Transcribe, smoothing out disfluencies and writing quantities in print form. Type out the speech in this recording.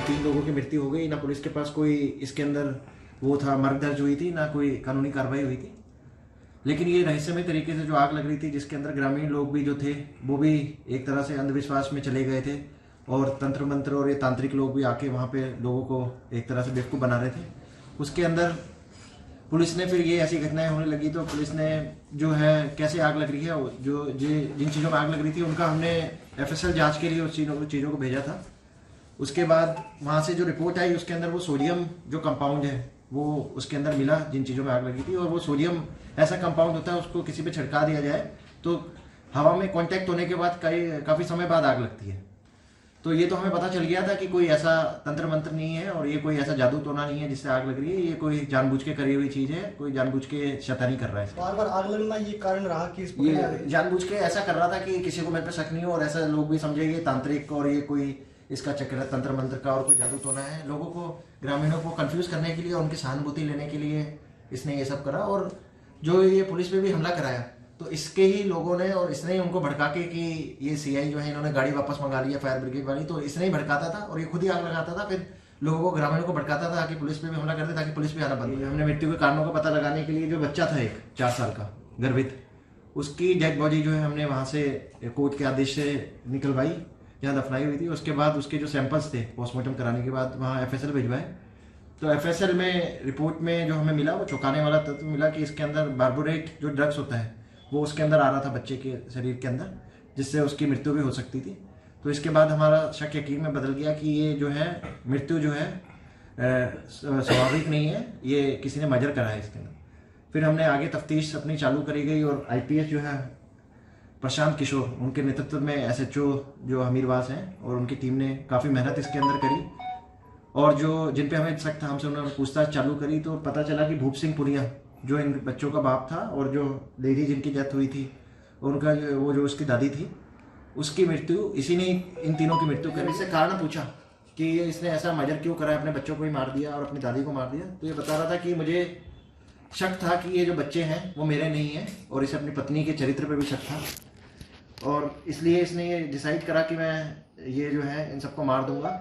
3 लोगों की मृत्यु हो गई। ना पुलिस के पास कोई इसके अंदर वो था, मर्ग दर्ज हुई थी, ना कोई कानूनी कार्रवाई हुई थी। लेकिन ये रहस्यमय तरीके से जो आग लग रही थी, जिसके अंदर ग्रामीण लोग भी जो थे वो भी एक तरह से अंधविश्वास में चले गए थे, और तंत्र मंत्र और ये तांत्रिक लोग भी आके वहाँ पे लोगों को एक तरह से बेवकूफ़ बना रहे थे। उसके अंदर पुलिस ने फिर ये ऐसी घटनाएं होने लगी तो पुलिस ने जो है कैसे आग लग रही है, जो जिन चीज़ों में आग लग रही थी उनका हमने FSL जांच के लिए उस चीज़ों को भेजा था। उसके बाद वहाँ से जो रिपोर्ट आई उसके अंदर वो सोडियम जो कंपाउंड है वो उसके अंदर मिला जिन चीज़ों में आग लगी थी। और वो सोडियम ऐसा कंपाउंड होता है, उसको किसी पे छिड़का दिया जाए तो हवा में कांटेक्ट होने के बाद काफ़ी समय बाद आग लगती है। तो ये तो हमें पता चल गया था कि कोई ऐसा तंत्र मंत्र नहीं है और ये कोई ऐसा जादू टोना नहीं है जिससे आग लग रही है। ये कोई जानबूझ के करी हुई चीज़ है, कोई जानबूझ के शैतानी कर रहा है। बार बार आग लगना ये कारण रहा कि ये जानबूझ के ऐसा कर रहा था कि किसी को मेरे पे शक नहीं हो, और ऐसा लोग भी समझेंगे तांत्रिक और ये कोई इसका चक्कर है तंत्र मंत्र का और कोई जादू टोना है। लोगों को, ग्रामीणों को कंफ्यूज करने के लिए, उनकी सहानुभूति लेने के लिए इसने ये सब करा। और जो ये पुलिस पे भी हमला कराया तो इसके ही लोगों ने, और इसने ही उनको भड़का के कि ये CI जो है इन्होंने गाड़ी वापस मंगा ली है फायर ब्रिगेड वाली, तो इसने ही भड़काता था और ये खुद ही आग लगाता था। फिर लोगों को, ग्रामीणों को भड़काता था कि पुलिस पे भी हमला करते ताकि पुलिस भी आना बंद हो। हमने मृत्यु के कारणों का पता लगाने के लिए जो बच्चा था एक 4 साल का गर्भित, उसकी डेड बॉडी जो है हमने वहाँ से कोर्ट के आदेश से निकलवाई जहाँ दफनाई हुई थी। उसके बाद उसके जो सैंपल्स थे पोस्टमार्टम कराने के बाद वहाँ FSL भिजवाए। तो FSL में रिपोर्ट में जो हमें मिला वो चौंकाने वाला तत्व मिला कि इसके अंदर बार्बोरेट जो ड्रग्स होता है वो उसके अंदर आ रहा था बच्चे के शरीर के अंदर, जिससे उसकी मृत्यु भी हो सकती थी। तो इसके बाद हमारा शक यकीन में बदल गया कि ये जो है मृत्यु जो है स्वाभाविक नहीं है, ये किसी ने मर्डर करा है इसके अंदर। फिर हमने आगे तफ्तीश अपनी चालू करी गई और IPS जो है प्रशांत किशोर, उनके नेतृत्व में SHO जो हमीरवास हैं और उनकी टीम ने काफ़ी मेहनत इसके अंदर करी। और जो जिन पे हमें शक था हमसे उन्होंने पूछताछ चालू करी तो पता चला कि भूप सिंह पुनिया जो इन बच्चों का बाप था और जो लेडी जिनकी डेथ हुई थी उनका वो जो उसकी दादी थी, उसकी मृत्यु इसी ने इन तीनों की मृत्यु करने से कारण पूछा कि इसने ऐसा मर्डर क्यों करा है, अपने बच्चों को ही मार दिया और अपनी दादी को मार दिया। तो ये बता रहा था कि मुझे शक था कि ये जो बच्चे हैं वो मेरे नहीं हैं, और इसे अपनी पत्नी के चरित्र पर भी शक था, और इसलिए इसने ये डिसाइड करा कि मैं ये जो है इन सबको मार दूंगा।